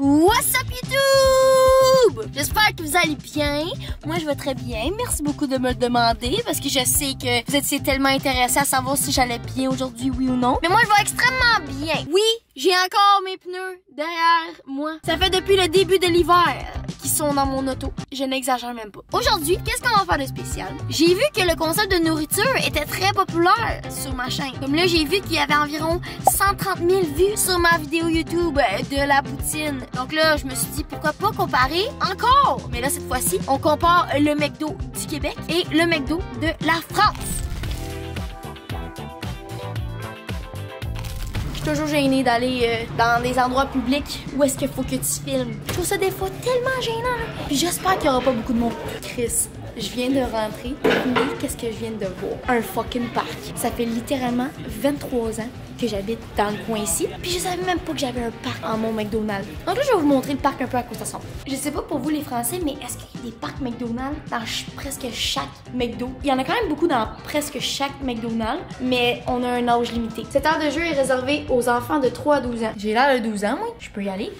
What's up YouTube? J'espère que vous allez bien. Moi je vais très bien. Merci beaucoup de me le demander parce que je sais que vous étiez tellement intéressés à savoir si j'allais bien aujourd'hui, oui ou non. Mais moi je vais extrêmement bien. Oui, j'ai encore mes pneus derrière moi. Ça fait depuis le début de l'hiver qui sont dans mon auto. Je n'exagère même pas. Aujourd'hui, qu'est-ce qu'on va faire de spécial? J'ai vu que le concept de nourriture était très populaire sur ma chaîne. Comme là, j'ai vu qu'il y avait environ 130 000 vues sur ma vidéo YouTube de la poutine. Donc là, je me suis dit, pourquoi pas comparer encore? Mais là, cette fois-ci, on compare le McDo du Québec et le McDo de la France. Toujours gênée d'aller dans des endroits publics où est-ce qu'il faut que tu filmes. Je trouve ça des fois tellement gênant. Puis j'espère qu'il n'y aura pas beaucoup de monde. Chris, je viens de rentrer. Mais qu'est-ce que je viens de voir? Un fucking parc. Ça fait littéralement 23 ans que j'habite dans le coin ici. Puis je savais même pas que j'avais un parc en mon McDonald's. Donc là, je vais vous montrer le parc un peu à quoi ça ressemble. Je sais pas pour vous les Français, mais est-ce qu'il y a des parcs McDonald's dans presque chaque McDo? Il y en a quand même beaucoup dans presque chaque McDonald's, mais on a un âge limité. Cette heure de jeu est réservée aux enfants de 3 à 12 ans. J'ai l'air de 12 ans, moi. Je peux y aller.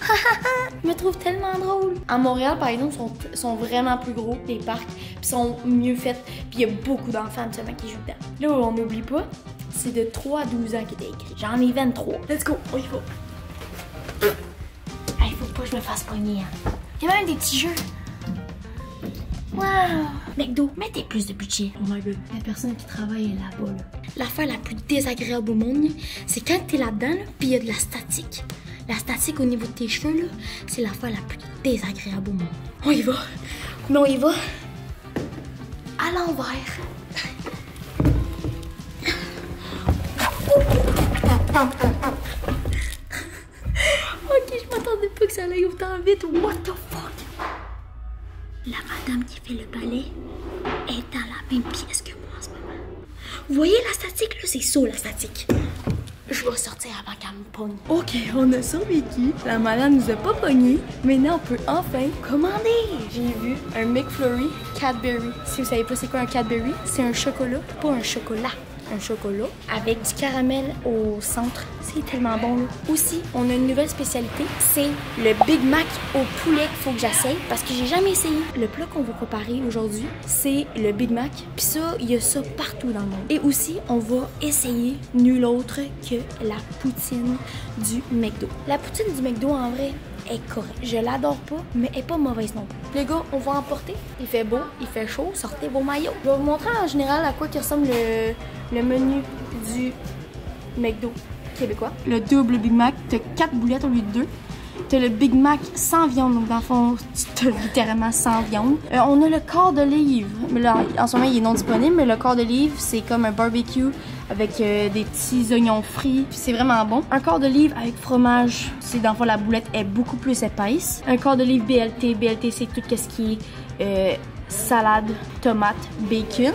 Je me trouve tellement drôle. À Montréal, par exemple, sont vraiment plus gros, les parcs, puis sont mieux faits. Puis il y a beaucoup d'enfants, absolument, qui jouent dedans. Là où on n'oublie pas, c'est de 3 à 12 ans qui était écrit. J'en ai 23. Let's go, on y va. Il faut pas que je me fasse pogner. Hein. Il y a même des petits jeux. Wow! McDo, mettez plus de budget. Oh my god, la personne qui travaille est là-bas. Là. L'affaire la plus désagréable au monde, c'est quand t'es là-dedans, là, puis il y a de la statique. La statique au niveau de tes cheveux, là, c'est l'affaire la plus désagréable au monde. On y va. Mais on y va à l'envers. Ok, je m'attendais pas que ça aille autant vite. What the fuck? La madame qui fait le balai est dans la même pièce que moi en ce moment. Vous voyez la statique là? C'est ça la statique. Je vais sortir avant qu'elle me pogne. Ok, on a survécu. La madame nous a pas pogné. Maintenant, on peut enfin commander. J'ai vu un McFlurry Cadbury. Si vous savez pas c'est quoi un Cadbury, c'est un chocolat, pas un chocolat. Un chocolat avec du caramel au centre. C'est tellement bon là. Aussi, on a une nouvelle spécialité, c'est le Big Mac au poulet. Faut que j'essaye parce que j'ai jamais essayé. Le plat qu'on va préparer aujourd'hui, c'est le Big Mac. Puis ça, il y a ça partout dans le monde. Et aussi, on va essayer nul autre que la poutine du McDo. La poutine du McDo, en vrai, est correcte. Je l'adore pas, mais elle est pas mauvaise non plus. Les gars, on va emporter. Il fait beau, il fait chaud, sortez vos maillots. Je vais vous montrer en général à quoi qui ressemble le menu du McDo québécois. Le double Big Mac, t'as 4 boulettes au lieu de 2. T'as le Big Mac sans viande, donc dans le fond, t'as littéralement sans viande. On a le quart de livre. Mais là, en ce moment, il est non disponible, mais le quart de livre, c'est comme un barbecue avec des petits oignons frits. Puis c'est vraiment bon. Un quart de livre avec fromage, c'est dans le fond, la boulette est beaucoup plus épaisse. Un quart de livre BLT. BLT, c'est tout ce qui est salade, tomate, bacon.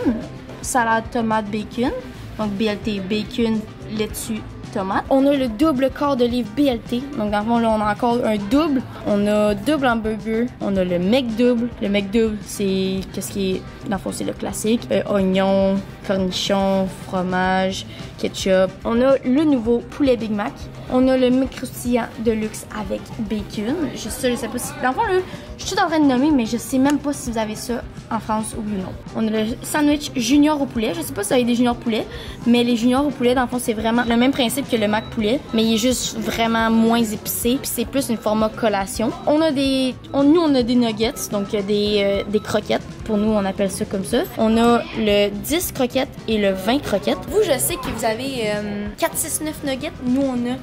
Salade, tomate, bacon. Donc BLT, bacon, laitue, tomate. On a le double quart de livre BLT. Donc dans le fond, là, on a encore un double. On a double hamburger. On a le McDouble. Le McDouble, c'est qu'est-ce qui est... Dans le fond, c'est le classique. Oignons, cornichons, fromage, ketchup. On a le nouveau poulet Big Mac. On a le croustillant de luxe avec bacon. Je sais pas si... Dans le fond, là, je suis tout en train de nommer, mais je sais même pas si vous avez ça en France ou non. On a le sandwich junior au poulet. Je sais pas si vous avez des juniors poulet, mais les juniors au poulet, dans le fond, c'est vraiment le même principe que le Mac poulet, mais il est juste vraiment moins épicé, puis c'est plus une format collation. On a des... Nous, on a des nuggets, donc des croquettes. Pour nous, on appelle ça comme ça. On a le 10 croquettes et le 20 croquettes. Vous, je sais que vous avez 4, 6, 9 nuggets. Nous, on a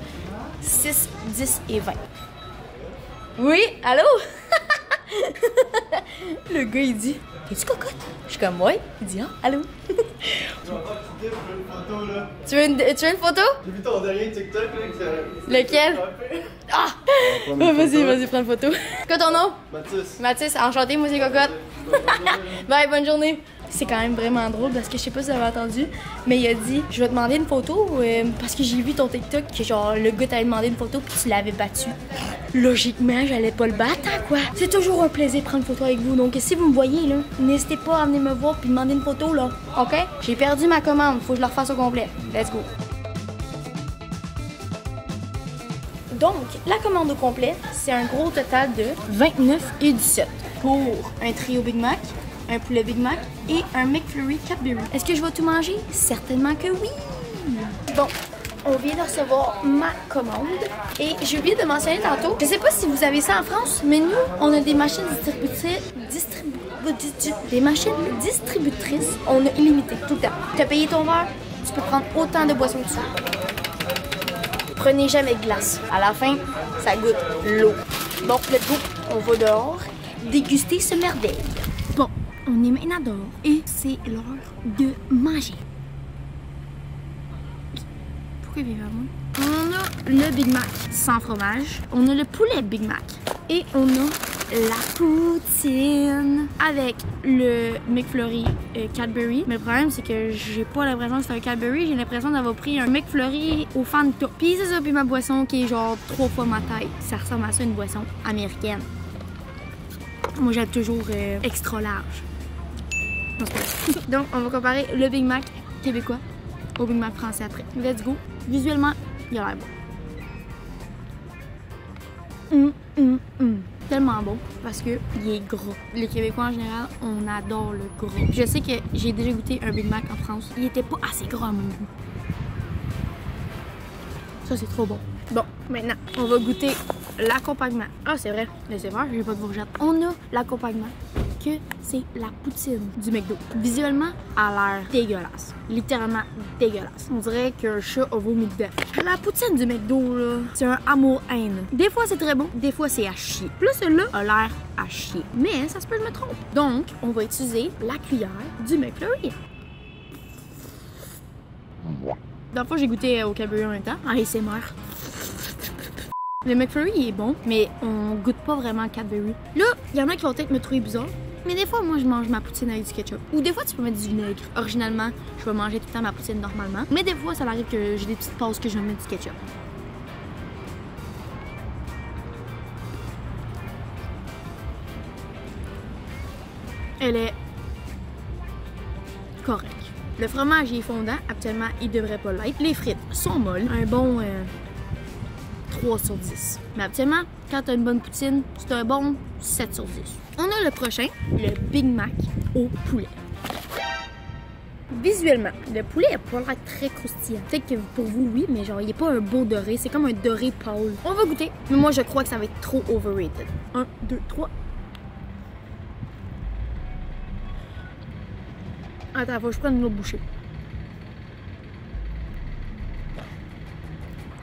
6, 10 et 20. Oui, allô? Le gars, il dit, es-tu cocotte? Je suis comme, ouais. Il dit, ah, allô? Tu veux une photo? J'ai vu ton dernier TikTok, là. Lequel? Ah! Oh, vas-y, prends une photo. C'est quoi ton nom? Mathis. Mathis, enchanté, moi c'est Cocotte. Bye, bonne journée. C'est quand même vraiment drôle parce que je sais pas si vous avez entendu, mais il a dit, je vais te demander une photo parce que j'ai vu ton TikTok que genre le gars t'avait demandé une photo puis tu l'avais battu. Logiquement, j'allais pas le battre, hein, quoi. C'est toujours un plaisir de prendre une photo avec vous, donc si vous me voyez là, n'hésitez pas à venir me voir puis demander une photo là, ok? J'ai perdu ma commande, faut que je la refasse au complet. Let's go. Donc, la commande au complet, c'est un gros total de 29,17 pour un trio Big Mac, un poulet Big Mac et un McFlurry Cadbury. Est-ce que je vais tout manger? Certainement que oui! Bon, on vient de recevoir ma commande et j'ai oublié de mentionner tantôt, je sais pas si vous avez ça en France, mais nous, on a des machines distributrices, on a illimité tout le temps. Tu as payé ton verre, tu peux prendre autant de boissons que tu veux. Prenez jamais de glace. À la fin, ça goûte l'eau. Bon, let's go, on va dehors déguster ce merveille. Bon, on est maintenant dehors et c'est l'heure de manger. Pourquoi il vient vers moi? On a le Big Mac sans fromage, on a le poulet Big Mac et on a la poutine avec le McFlurry Cadbury. Mais le problème, c'est que j'ai pas l'impression que c'est un Cadbury, j'ai l'impression d'avoir pris un McFlurry au Fanta. Puis c'est ça, puis ma boisson qui est genre 3 fois ma taille. Ça ressemble à ça, une boisson américaine. Moi, j'aime toujours extra large. Non, c'est pas donc, on va comparer le Big Mac québécois au Big Mac français après. Let's go. Visuellement, il a l'air bon. Tellement bon parce que il est gras. Les Québécois en général, on adore le gras. Je sais que j'ai déjà goûté un Big Mac en France. Il était pas assez gras à mon goût. Ça, c'est trop bon. Bon, maintenant, on va goûter l'accompagnement. Ah, c'est vrai, laissez voir, j'ai pas de fourchette. On a l'accompagnement que c'est la poutine du McDo. Visuellement, elle a l'air dégueulasse. Littéralement dégueulasse. On dirait qu'un chat a vomi dedans. La poutine du McDo, là, c'est un amour-haine. Des fois, c'est très bon, des fois, c'est à chier. Plus celui-là a l'air à chier. Mais ça se peut, je me trompe. Donc, on va utiliser la cuillère du McFlurry. Dans le fond, j'ai goûté au Cadbury en même temps. Ah, ASMR. Le McFlurry, il est bon, mais on goûte pas vraiment le Cadbury. Là, il y en a qui vont peut-être me trouver bizarre, mais des fois, moi, je mange ma poutine avec du ketchup. Ou des fois, tu peux mettre du vinaigre. Originalement, je vais manger tout le temps ma poutine normalement. Mais des fois, ça m'arrive que j'ai des petites pauses que je vais mettre du ketchup. Elle est correcte. Le fromage il est fondant, actuellement il devrait pas l'être. Les frites sont molles, un bon 3 sur 10. Mais actuellement, quand tu as une bonne poutine, c'est un bon 7 sur 10. On a le prochain, le Big Mac au poulet. Visuellement, le poulet n'a pas l'air très croustillant. Peut-être que pour vous, oui, mais genre il n'est pas un beau doré, c'est comme un doré pâle. On va goûter, mais moi je crois que ça va être trop overrated. 1, 2, 3. Attends, faut que je prenne une autre bouchée.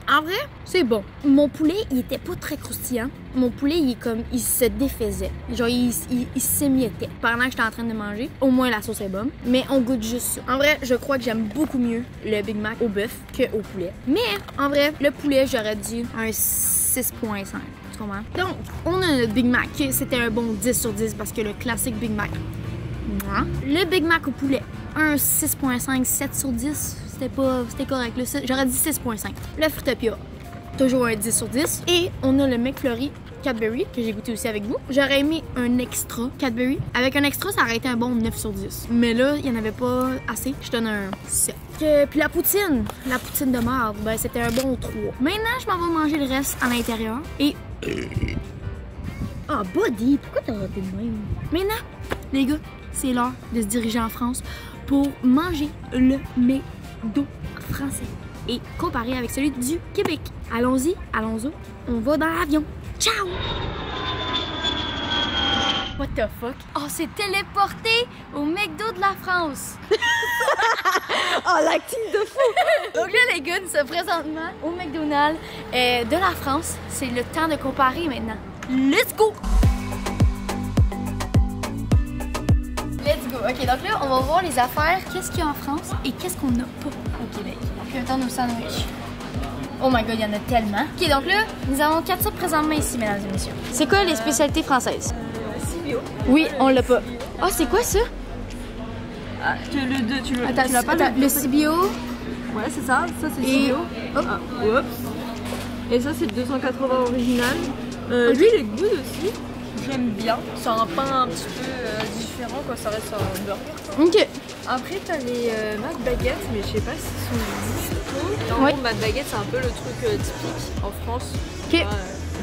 En vrai, c'est bon. Mon poulet, il était pas très croustillant. Mon poulet, il se défaisait. Genre, il s'émiettait pendant que j'étais en train de manger. Au moins, la sauce est bonne. Mais on goûte juste ça. En vrai, je crois que j'aime beaucoup mieux le Big Mac au bœuf qu'au poulet. Mais, en vrai, le poulet, j'aurais dit un 6.5. Tu comprends? Donc, on a le Big Mac. C'était un bon 10 sur 10 parce que le classique Big Mac. Le Big Mac au poulet, un 6.5, 7 sur 10, c'était correct. J'aurais dit 6.5. Le Fruitopia, toujours un 10 sur 10. Et on a le McFlurry Cadbury, que j'ai goûté aussi avec vous. J'aurais aimé un extra Cadbury. Avec un extra, ça aurait été un bon 9 sur 10. Mais là, il n'y en avait pas assez. Je donne un 7. Puis la poutine de marde, ben, c'était un bon 3. Maintenant, je m'en vais manger le reste à l'intérieur. Et... Ah, body, pourquoi t'as raté de même? Maintenant, les gars, c'est l'heure de se diriger en France pour manger le McDo français et comparer avec celui du Québec. Allons-y, allons-y, on va dans l'avion. Ciao! What the fuck? Oh, c'est téléporté au McDo de la France! Oh, l'acting de fou! Donc là, les gars, nous sommes présentement au McDonald's de la France. C'est le temps de comparer maintenant. Let's go! Let's go. Ok, donc là, on va voir les affaires. Qu'est-ce qu'il y a en France et qu'est-ce qu'on n'a pas au Québec. Puis attends nos sandwichs. Oh my god, il y en a tellement. Ok, donc là, nous avons 4 sortes présentement ici, mesdames et messieurs. C'est quoi les spécialités françaises? Cibio. Oui, on l'a pas. Oh, c'est quoi ça? Ah, le 2, tu l'as pas? Attends, le Cibio. Ouais, c'est ça. Ça, c'est le Cibio. Hop. Ah, oups. Et ça, c'est le 280 original. Lui, il est good aussi. J'aime bien. C'est un pain un petit peu différent quand ça reste un burger. Ok. Après, t'as les Mad Baguettes, mais je sais pas s'ils sont dispo. En gros, Mad Baguette, c'est un peu le truc typique en France. Ok. vois,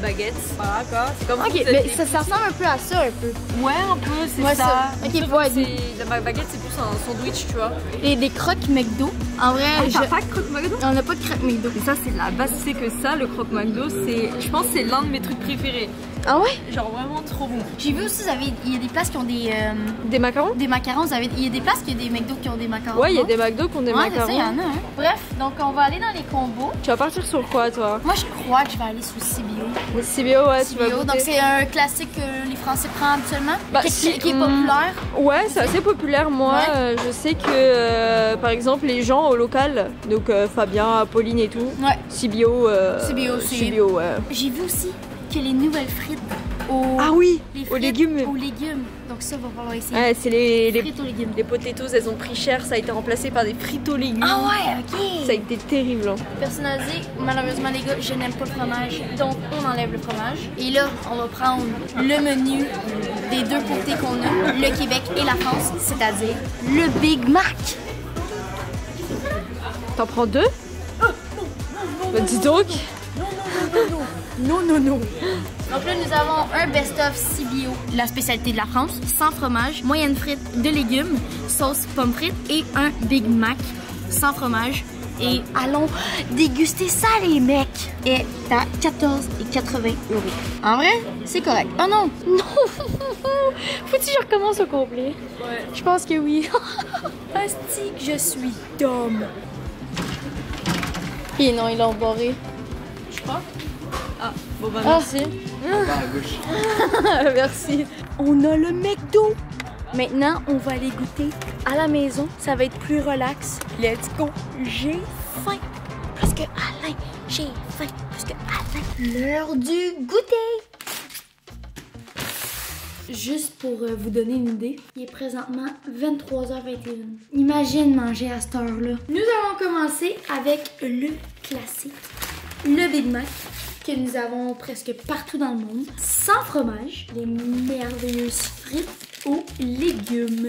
baguette, voilà quoi. C'est comme Ok, mais ça ressemble un peu à ça, un peu. Ouais, un peu, c'est Ouais, ça. Ok, Sauf ouais. que la baguette, c'est plus un sandwich, tu vois. Et des croques McDo. En vrai, T'as pas de croque McDo? on n'a pas de croques McDo. Et ça, c'est la base, c'est que ça, le croque McDo, je pense que c'est l'un de mes trucs préférés. Ah ouais? Genre vraiment trop bon. J'ai vu aussi, il y a des places qui ont Des macarons? des macarons. Il y a des places qui ont des McDo qui ont des macarons. Ouais, il y a des McDo qui ont des Ouais, c'est ça, macarons. il y en a. Hein. Bref, donc on va aller dans les combos. Tu vas partir sur quoi, toi? Moi, je crois que je vais aller sur CBO. Le CBO, ouais, tu vas CBO, goûter. donc c'est un classique que les Français prennent habituellement, Bah, qui si, est populaire. Ouais, c'est assez populaire. Moi, Ouais. je sais que, par exemple, les gens au local, donc Fabien, Pauline et tout, Ouais. CBO, CBO, c'est- CBO, ouais. J'ai vu aussi que les nouvelles frites aux, Ah oui, les aux frites légumes. Aux légumes. Donc ça, va falloir essayer. Ouais, c'est les Frites aux légumes. potatoes, elles ont pris cher, ça a été remplacé par des frites aux légumes. Ah ouais, ok. Ça a été terrible. Hein. Personnalisé, malheureusement les gars, je n'aime pas le fromage, donc on enlève le fromage. Et là, on va prendre le menu des deux côtés qu'on a, le Québec et la France, c'est-à-dire le Big Mac. T'en prends deux? Bah dis donc. Non. Donc là, nous avons un best-of CBO, la spécialité de la France, sans fromage, moyenne frite de légumes, sauce pomme frite et un Big Mac sans fromage. Et allons déguster ça, les mecs! Et à 14,80 €. En vrai, c'est correct. Oh non! Non! Faut-il que je recommence au complet? Ouais. Je pense que oui. Asti que je suis dumb. Et non, il l'a embarré. Je crois. Ah, bon bah Ah. merci. À gauche. Merci. On a le McDo. Maintenant, on va aller goûter à la maison. Ça va être plus relax. Let's go. J'ai faim. Parce que Alain, j'ai faim. Parce que Alain, l'heure du goûter. Juste pour vous donner une idée, il est présentement 23h21. Imagine manger à cette heure-là. Nous allons commencer avec le classique, le Big Mac, que nous avons presque partout dans le monde, sans fromage, les merveilleuses frites aux légumes.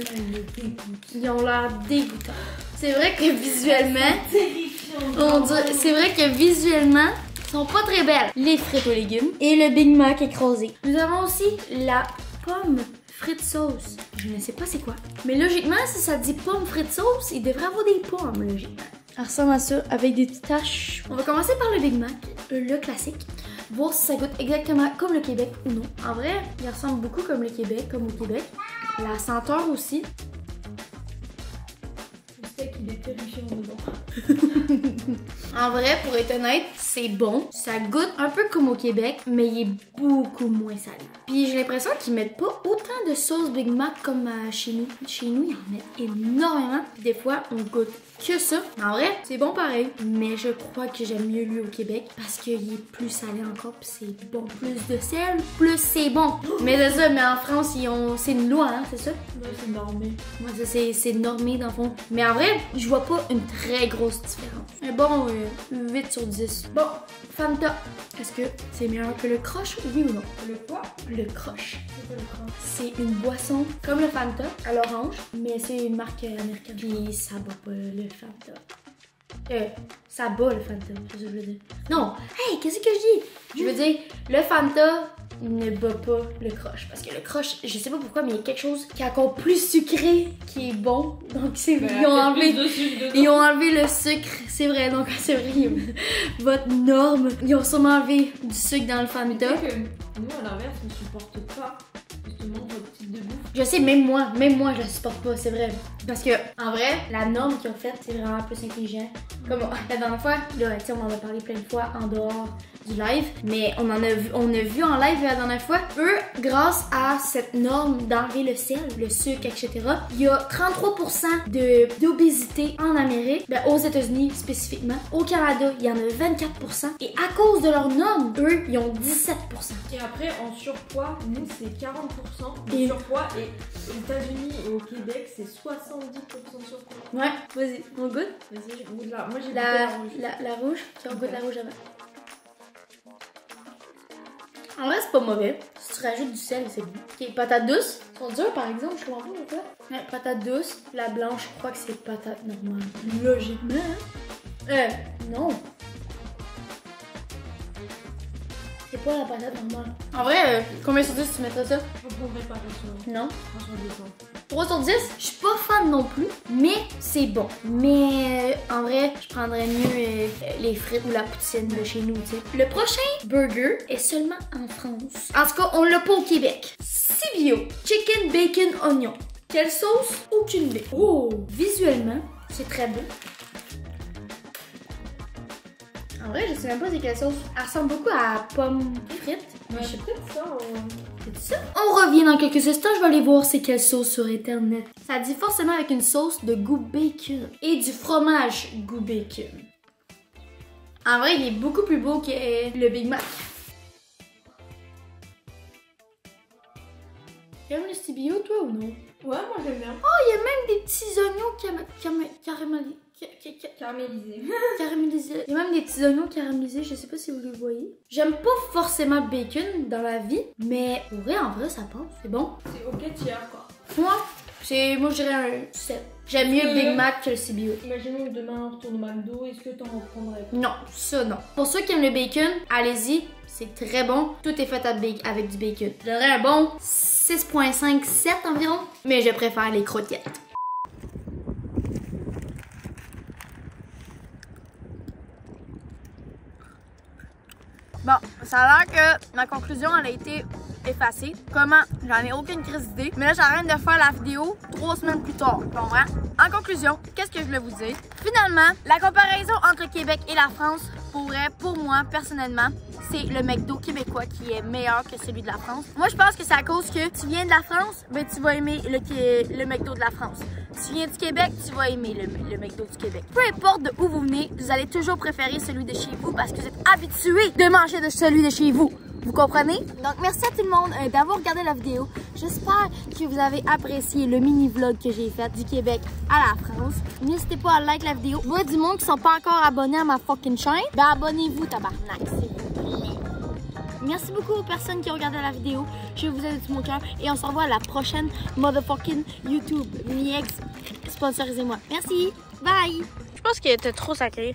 Ils ont l'air dégoûtants. C'est vrai que visuellement, c'est vrai que visuellement, ils sont pas très belles. Les frites aux légumes et le Big Mac écrasé. Nous avons aussi la pomme frites sauce. Je ne sais pas c'est quoi. Mais logiquement, si ça dit pomme frites sauce, il devrait avoir des pommes, logiquement. Ça ressemble à ça, avec des petites taches. On va commencer par le Big Mac, le classique. Voir si ça goûte exactement comme le Québec ou non. En vrai, il ressemble beaucoup comme le Québec, comme au Québec. La senteur aussi. Le steak, il est terrifiant dedans. En vrai, pour être honnête, c'est bon. Ça goûte un peu comme au Québec, mais il est beaucoup moins salé. Puis j'ai l'impression qu'ils mettent pas autant de sauce Big Mac comme chez nous. Chez nous, ils en mettent énormément. Puis des fois, on goûte que ça. En vrai, c'est bon pareil. Mais je crois que j'aime mieux lui au Québec parce qu'il est plus salé encore. Puis c'est bon. Plus de sel, plus c'est bon. Mais c'est ça, mais en France, c'est une loi, hein, c'est ça? Ouais, c'est normé. Moi, ça, c'est normé dans le fond. Mais en vrai, je vois pas une très grosse différence. Un bon 8 sur 10. Bon, Fanta. Est-ce que c'est meilleur que le Crush, oui ou non? Le quoi? Le Crush. C'est quoi le croche? C'est une boisson comme le Fanta à l'orange, mais c'est une marque américaine. Puis ça bat pas le Fanta. Ça bat le Fanta, c'est ce que je veux dire. Non, hey, qu'est-ce que je dis? Je veux dire, le Fanta ne bat pas le Crush. Parce que le Crush, je sais pas pourquoi, mais il y a quelque chose qui est encore plus sucré qui est bon. Donc c'est ils ont enlevé le sucre, c'est vrai, donc c'est vrai. Votre norme, ils ont sûrement enlevé du sucre dans le Fanta. Tu sais que nous, à l'inverse, on supporte pas justement votre type de bouffe. Je sais, même moi, je la supporte pas, c'est vrai. Parce que, en vrai, la norme qu'ils ont faite, c'est vraiment plus intelligent. Comme la dernière fois, là, tu sais, on en a parlé plein de fois en dehors du live, mais on a vu en live la dernière fois, eux, grâce à cette norme d'enlever le sel, le sucre, etc., il y a 33% d'obésité en Amérique, ben, aux États-Unis spécifiquement. Au Canada, il y en a 24%. Et à cause de leur norme, eux, ils ont 17%. Et après, en surpoids, nous, c'est 40% de Et- surpoids. Et aux États-Unis et au Québec, c'est 70% de surpoids. Ouais, vas-y, on goûte. Vas-y, je goûte là. Moi, j'ai goûté La, la rouge. la rouge, tu on goûte la rouge avant. En vrai, c'est pas mauvais. Si tu rajoutes du sel, c'est bon. Ok, patate douce. Elles sont dures, par exemple, je comprends pas pourquoi. Ouais, patate douce. La blanche, je crois que c'est patate normale. Logiquement. Non. C'est pas la patate normale. En vrai, combien sur 10 tu mettrais ça? Je prendrais pas ça. Non. 3 sur 10? Je suis pas fan non plus, mais c'est bon. Mais en vrai, je prendrais mieux les frites ou la poutine de chez nous, tu sais. Le prochain burger est seulement en France. En tout cas, on l'a pas au Québec. CBO, chicken, bacon, oignon. Quelle sauce? Aucune idée. Oh, visuellement, c'est très beau. En vrai, je sais même pas c'est quelle sauce. Elle ressemble beaucoup à pomme frite. Ouais, c'est peut-être ça. C'est ça? On revient dans quelques instants, je vais aller voir c'est quelle sauce sur internet. Ça dit forcément avec une sauce de goût bacon et du fromage goût bacon. En vrai, il est beaucoup plus beau que le Big Mac. T'aimes le CBO, toi, ou non? Ouais, moi j'aime bien. Oh, il y a même des petits oignons caramélisés. Caramélisés. Il y a même des petits oignons caramélisés, je sais pas si vous le voyez. J'aime pas forcément le bacon dans la vie, mais pour vrai, en vrai, ça passe. C'est bon. C'est ok tiers quoi. Moi, je dirais un 7. J'aime mieux le Big Mac que le CBO. Imaginons que demain on retourne au McDo, est-ce que t'en reprendrais? Non, ça non. Pour ceux qui aiment le bacon, allez-y, c'est très bon. Tout est fait avec du bacon. Je donnerais un bon 6.5, 7 environ, mais je préfère les croquettes. Bon, ça a l'air que ma conclusion elle a été effacée. Comment? J'en ai aucune crise d'idée. Mais là, j'arrête de faire la vidéo 3 semaines plus tard. Bon, hein? En conclusion, qu'est-ce que je voulais vous dire? Finalement, la comparaison entre le Québec et la France pourrait, pour moi, personnellement, c'est le McDo québécois qui est meilleur que celui de la France. Moi, je pense que c'est à cause que tu viens de la France, ben tu vas aimer le McDo de la France. Tu viens du Québec, tu vas aimer le McDo du Québec. Peu importe de où vous venez, vous allez toujours préférer celui de chez vous parce que vous êtes habitué de manger de celui de chez vous. Vous comprenez? Donc, merci à tout le monde d'avoir regardé la vidéo. J'espère que vous avez apprécié le mini-vlog que j'ai fait du Québec à la France. N'hésitez pas à liker la vidéo. Moi, du monde qui sont pas encore abonnés à ma fucking chaîne, ben abonnez-vous, tabarnak, s'il vous plaît. Merci beaucoup aux personnes qui ont regardé la vidéo. Je vous aime de tout mon cœur et on se revoit à la prochaine motherfucking YouTube. Niex, sponsorisez-moi. Merci. Bye. Je pense qu'il était trop sacré.